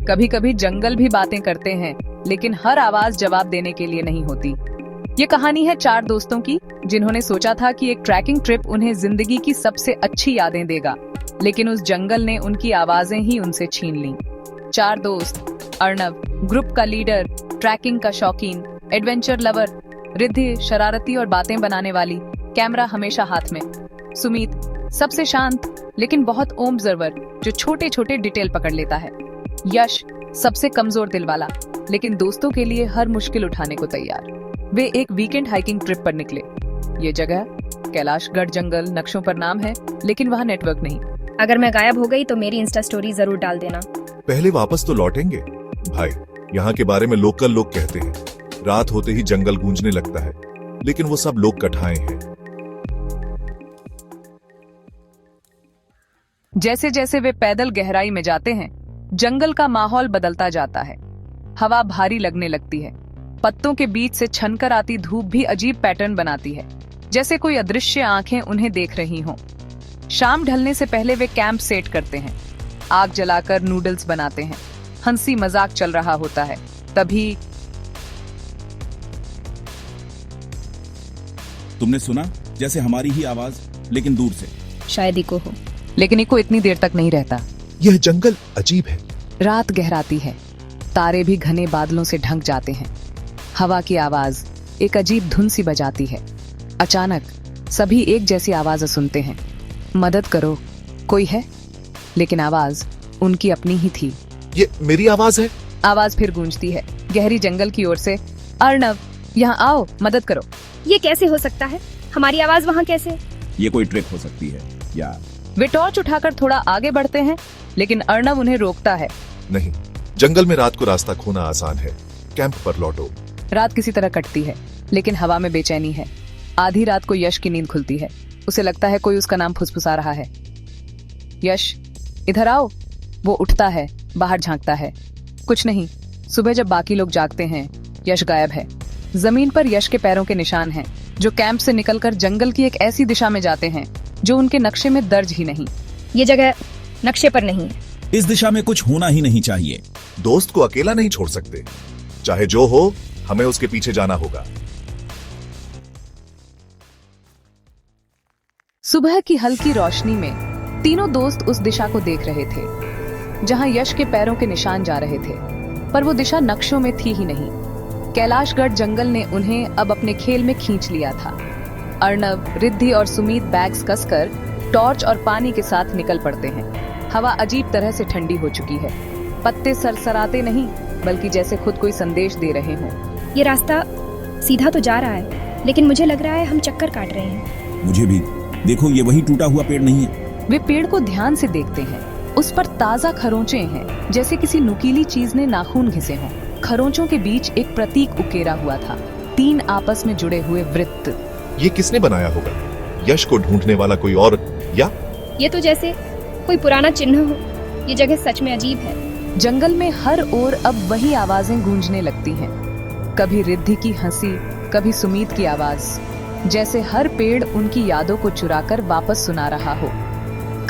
कभी कभी जंगल भी बातें करते हैं, लेकिन हर आवाज जवाब देने के लिए नहीं होती। ये कहानी है 4 दोस्तों की, जिन्होंने सोचा था कि एक ट्रैकिंग ट्रिप उन्हें जिंदगी की सबसे अच्छी यादें देगा, लेकिन उस जंगल ने उनकी आवाजें ही उनसे छीन लीं। 4 दोस्त, अर्णव ग्रुप का लीडर, ट्रैकिंग का शौकीन, एडवेंचर लवर, रिद्धि शरारती और बातें बनाने वाली, कैमरा हमेशा हाथ में, सुमित सबसे शांत लेकिन बहुत ऑब्जर्वर जो छोटे छोटे डिटेल पकड़ लेता है, यश सबसे कमजोर दिल वाला लेकिन दोस्तों के लिए हर मुश्किल उठाने को तैयार। वे एक वीकेंड हाइकिंग ट्रिप पर निकले। ये जगह कैलाशगढ़ जंगल नक्शों पर नाम है, लेकिन वहाँ नेटवर्क नहीं। अगर मैं गायब हो गई तो मेरी इंस्टा स्टोरी जरूर डाल देना। पहले वापस तो लौटेंगे भाई। यहाँ के बारे में लोकल लोग कहते हैं, रात होते ही जंगल गूंजने लगता है, लेकिन वो सब लोग कठाए हैं। जैसे जैसे वे पैदल गहराई में जाते हैं, जंगल का माहौल बदलता जाता है। हवा भारी लगने लगती है, पत्तों के बीच से छनकर आती धूप भी अजीब पैटर्न बनाती है, जैसे कोई अदृश्य आंखें उन्हें देख रही हों। शाम ढलने से पहले वे कैंप सेट करते हैं, आग जलाकर नूडल्स बनाते हैं, हंसी मजाक चल रहा होता है। तभी तुमने सुना जैसे हमारी ही आवाज, लेकिन दूर से। शायद इको हो, लेकिन इको इतनी देर तक नहीं रहता। यह जंगल अजीब है। रात गहराती है, तारे भी घने बादलों से ढंक जाते हैं। हवा की आवाज एक अजीब धुन सी बजाती है। अचानक सभी एक जैसी आवाज सुनते हैं, मदद करो, कोई है। लेकिन आवाज उनकी अपनी ही थी। ये मेरी आवाज है। आवाज फिर गूंजती है गहरी जंगल की ओर से, अर्णव यहाँ आओ, मदद करो। ये कैसे हो सकता है? हमारी आवाज वहाँ कैसे? ये कोई ट्रिक हो सकती है या? वे टॉर्च उठाकर थोड़ा आगे बढ़ते हैं, लेकिन अर्णव उन्हें रोकता है। नहीं, जंगल में रात को रास्ता खोना आसान है। कैंप पर लौटो। रात किसी तरह कटती है, लेकिन हवा में बेचैनी है। आधी रात को यश की नींद खुलती है। उसे लगता है कोई उसका नाम फुसफुसा रहा है। यश, इधर आओ। वो उठता है, बाहर झांकता है, कुछ नहीं। सुबह जब बाकी लोग जागते हैं, यश गायब है। जमीन पर यश के पैरों के निशान हैं, जो कैंप से निकलकर जंगल की एक ऐसी दिशा में जाते हैं जो उनके नक्शे में दर्ज ही नहीं। ये जगह नक्शे पर नहीं है। इस दिशा में कुछ होना ही नहीं चाहिए। दोस्त को अकेला नहीं छोड़ सकते, चाहे जो हो, हमें उसके पीछे जाना होगा। सुबह की हल्की रोशनी में तीनों दोस्त उस दिशा को देख रहे थे जहां यश के पैरों के निशान जा रहे थे, पर वो दिशा नक्शों में थी ही नहीं। कैलाशगढ़ जंगल ने उन्हें अब अपने खेल में खींच लिया था। अर्णव, रिद्धि और सुमित बैग्स कसकर टॉर्च और पानी के साथ निकल पड़ते हैं। हवा अजीब तरह से ठंडी हो चुकी है। पत्ते सरसराते नहीं, बल्कि जैसे खुद कोई संदेश दे रहे हों। ये रास्ता सीधा तो जा रहा है, लेकिन मुझे लग रहा है हम चक्कर काट रहे हैं। मुझे भी। देखो, ये वही टूटा हुआ पेड़ नहीं है। वे पेड़ को ध्यान से देखते हैं। उस पर ताजा खरोंचे हैं, जैसे किसी नुकीली चीज ने नाखून घिसे हों। खरोंचों के बीच एक प्रतीक उकेरा हुआ था, 3 आपस में जुड़े हुए वृत्त। ये किसने बनाया होगा? यश को ढूंढने वाला कोई और, या ये तो जैसे कोई पुराना चिन्ह हो। ये जगह सच में अजीब है। जंगल में हर ओर अब वही आवाजें गूंजने लगती हैं। कभी रिद्धि की हंसी, कभी सुमित की आवाज, जैसे हर पेड़ उनकी यादों को चुराकर वापस सुना रहा हो।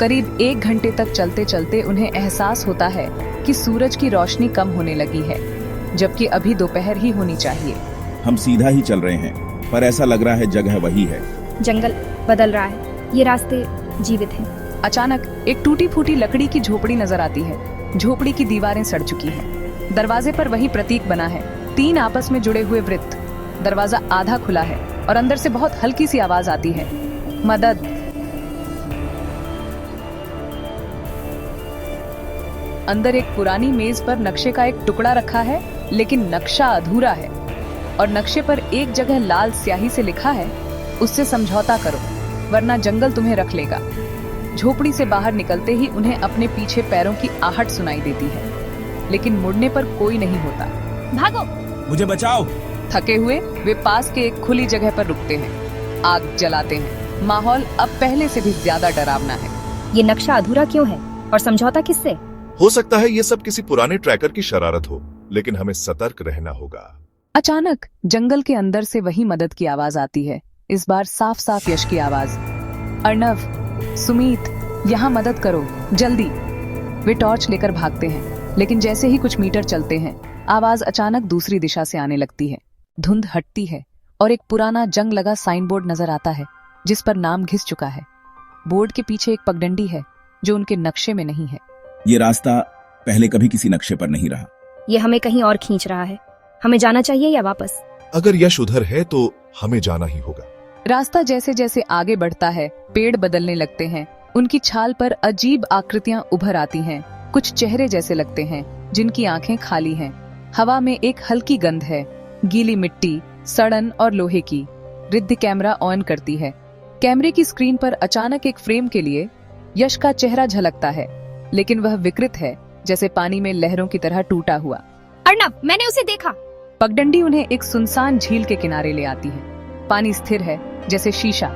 करीब 1 घंटे तक चलते चलते उन्हें एहसास होता है कि सूरज की रोशनी कम होने लगी है, जबकि अभी दोपहर ही होनी चाहिए। हम सीधा ही चल रहे हैं, पर ऐसा लग रहा है जगह वही है। जंगल बदल रहा है, ये रास्ते जीवित हैं। अचानक एक टूटी फूटी लकड़ी की झोपड़ी नजर आती है। झोपड़ी की दीवारें सड़ चुकी हैं। दरवाजे पर वही प्रतीक बना है, 3 आपस में जुड़े हुए वृत्त। दरवाजा आधा खुला है और अंदर से बहुत हल्की सी आवाज आती है, मदद। अंदर एक पुरानी मेज पर नक्शे का एक टुकड़ा रखा है, लेकिन नक्शा अधूरा है और नक्शे पर एक जगह लाल स्याही से लिखा है, उससे समझौता करो वरना जंगल तुम्हें रख लेगा। झोपड़ी से बाहर निकलते ही उन्हें अपने पीछे पैरों की आहट सुनाई देती है, लेकिन मुड़ने पर कोई नहीं होता। भागो, मुझे बचाओ। थके हुए वे पास के एक खुली जगह पर रुकते हैं, आग जलाते हैं। माहौल अब पहले से भी ज्यादा डरावना है। ये नक्शा अधूरा क्यों है और समझौता किससे? हो सकता है ये सब किसी पुराने ट्रैकर की शरारत हो, लेकिन हमें सतर्क रहना होगा। अचानक जंगल के अंदर से वही मदद की आवाज आती है, इस बार साफ साफ यश की आवाज। अर्णव, सुमित, यहाँ मदद करो, जल्दी। वे टॉर्च लेकर भागते हैं। लेकिन जैसे ही कुछ मीटर चलते हैं, आवाज अचानक दूसरी दिशा से आने लगती है। धुंध हटती है और एक पुराना जंग लगा साइन बोर्ड नजर आता है जिस पर नाम घिस चुका है। बोर्ड के पीछे एक पगडंडी है जो उनके नक्शे में नहीं है। ये रास्ता पहले कभी किसी नक्शे पर नहीं रहा। ये हमें कहीं और खींच रहा है। हमें जाना चाहिए या वापस? अगर यश उधर है तो हमें जाना ही होगा। रास्ता जैसे जैसे आगे बढ़ता है, पेड़ बदलने लगते हैं। उनकी छाल पर अजीब आकृतियां उभर आती हैं। कुछ चेहरे जैसे लगते हैं जिनकी आंखें खाली हैं। हवा में एक हल्की गंध है, गीली मिट्टी, सड़न और लोहे की। रिद्धि कैमरा ऑन करती है। कैमरे की स्क्रीन पर अचानक एक फ्रेम के लिए यश का चेहरा झलकता है, लेकिन वह विकृत है, जैसे पानी में लहरों की तरह टूटा हुआ। अर्नव, मैंने उसे देखा। पगडंडी उन्हें एक सुनसान झील के किनारे ले आती है। पानी स्थिर है जैसे शीशा।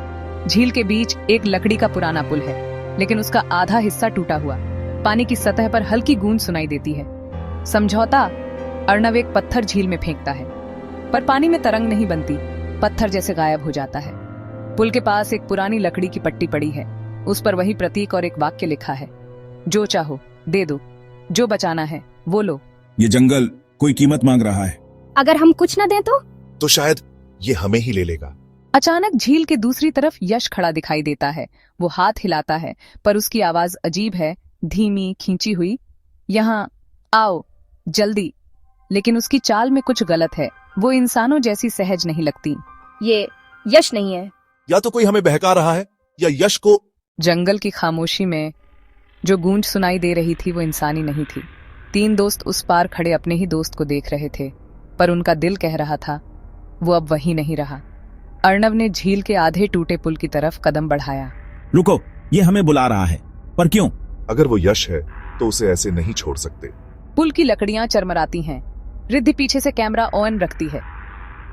झील के बीच एक लकड़ी का पुराना पुल है, लेकिन उसका आधा हिस्सा टूटा हुआ। पानी की सतह पर हल्की गूंज सुनाई देती है। समझौता। अर्नव एक पत्थर झील में फेंकता है, पर पानी में तरंग नहीं बनती। पत्थर जैसे गायब हो जाता है। पुल के पास एक पुरानी लकड़ी की पट्टी पड़ी है। उस पर वही प्रतीक और एक वाक्य लिखा है, जो चाहो दे दो, जो बचाना है वो लो। ये जंगल कोई कीमत मांग रहा है। अगर हम कुछ न दें तो शायद ये हमें ही ले लेगा। अचानक झील के दूसरी तरफ यश खड़ा दिखाई देता है। वो हाथ हिलाता है, पर उसकी आवाज अजीब है, धीमी, खींची हुई। यहाँ आओ, जल्दी। लेकिन उसकी चाल में कुछ गलत है। वो इंसानों जैसी सहज नहीं लगती। ये यश नहीं है। या तो कोई हमें बहका रहा है या यश को। जंगल की खामोशी में जो गूंज सुनाई दे रही थी वो इंसानी नहीं थी। 3 दोस्त उस पार खड़े अपने ही दोस्त को देख रहे थे, पर उनका दिल कह रहा था वो अब वही नहीं रहा। अर्नव ने झील के आधे टूटे पुल की तरफ कदम बढ़ाया। रुको, ये हमें बुला रहा है, पर क्यों? अगर वो यश है तो उसे ऐसे नहीं छोड़ सकते। पुल की लकड़ियां चरमराती हैं। रिद्धि पीछे से कैमरा ऑन रखती है।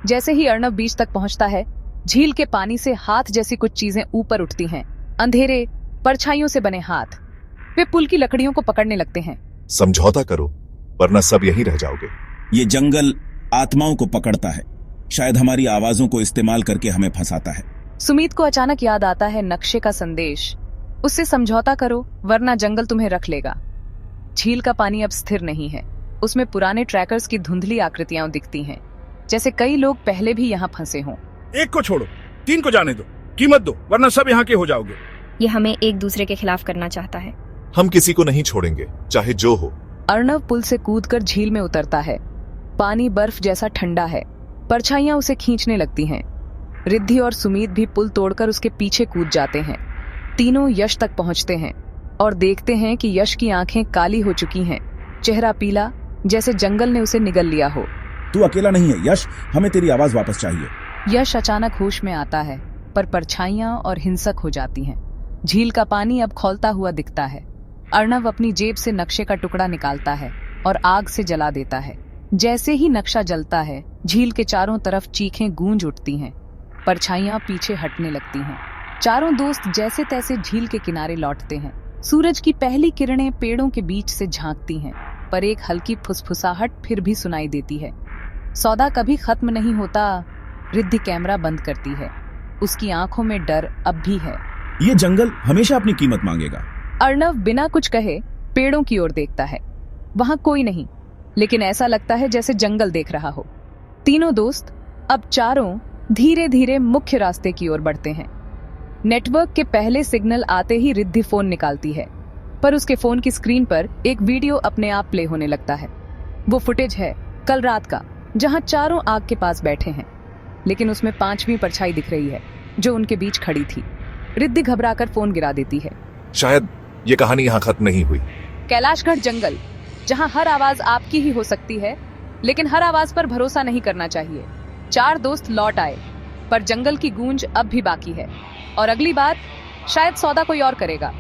जैसे ही अर्नव बीच तक पहुंचता है, झील के पानी से हाथ जैसी कुछ चीजें ऊपर उठती हैं। अंधेरे, परछाइयों से बने हाथ। वे पुल की लकड़ियों को पकड़ने लगते हैं। समझौता करो, वरना सब यहीं रह जाओगे। ये जंगल आत्माओं को पकड़ता है। शायद हमारी आवाजों को इस्तेमाल करके हमें फंसाता है। सुमीत को अचानक याद आता है नक्शे का संदेश। उससे समझौता करो, वरना जंगल तुम्हें रख लेगा। झील का पानी अब स्थिर नहीं है। उसमें पुराने ट्रैकर्स की धुंधली आकृतियां दिखती हैं, जैसे कई लोग पहले भी यहाँ फंसे हों। एक को छोड़ो, 3 को जाने दो, कीमत दो, वरना सब यहाँ के हो जाओगे। ये हमें एक दूसरे के खिलाफ करना चाहता है। हम किसी को नहीं छोड़ेंगे, चाहे जो हो। अर्नव पुल से कूदकर झील में उतरता है। पानी बर्फ जैसा ठंडा है। परछाइयां उसे खींचने लगती हैं। रिद्धि और सुमीत भी पुल तोड़कर उसके पीछे कूद जाते हैं। तीनों यश तक पहुंचते हैं और देखते हैं कि यश की आंखें काली हो चुकी हैं, चेहरा पीला, जैसे जंगल ने उसे निगल लिया हो। तू अकेला नहीं है यश, हमें तेरी आवाज वापस चाहिए। यश अचानक होश में आता है, पर परछाइयां और हिंसक हो जाती हैं। झील का पानी अब खौलता हुआ दिखता है। अर्नव अपनी जेब से नक्शे का टुकड़ा निकालता है और आग से जला देता है। जैसे ही नक्शा जलता है, झील के चारों तरफ चीखें गूंज उठती हैं। परछाइयां पीछे हटने लगती हैं। चारों दोस्त जैसे तैसे झील के किनारे लौटते हैं। सूरज की पहली किरणें पेड़ों के बीच से झांकती हैं, पर एक हल्की फुसफुसाहट फिर भी सुनाई देती है। सौदा कभी खत्म नहीं होता। रिद्धि कैमरा बंद करती है। उसकी आंखों में डर अब भी है। ये जंगल हमेशा अपनी कीमत मांगेगा। अर्नव बिना कुछ कहे पेड़ों की ओर देखता है। वहां कोई नहीं, लेकिन ऐसा लगता है जैसे जंगल देख रहा हो। तीनों दोस्त अब चारों धीरे धीरे मुख्य रास्ते की ओर बढ़ते हैं। नेटवर्क के पहले सिग्नल आते ही रिद्धि फोन निकालती है, पर उसके फोन की स्क्रीन पर एक वीडियो अपने आप प्ले होने लगता है। वो फुटेज है कल रात का, जहां चारों आग के पास बैठे हैं, लेकिन उसमें 5वीं परछाई दिख रही है जो उनके बीच खड़ी थी। रिद्धि घबराकर फोन गिरा देती है। शायद ये कहानी यहाँ खत्म नहीं हुई। कैलाशगढ़ जंगल, जहां हर आवाज आपकी ही हो सकती है, लेकिन हर आवाज पर भरोसा नहीं करना चाहिए। 4 दोस्त लौट आए, पर जंगल की गूंज अब भी बाकी है, और अगली बार शायद सौदा कोई और करेगा।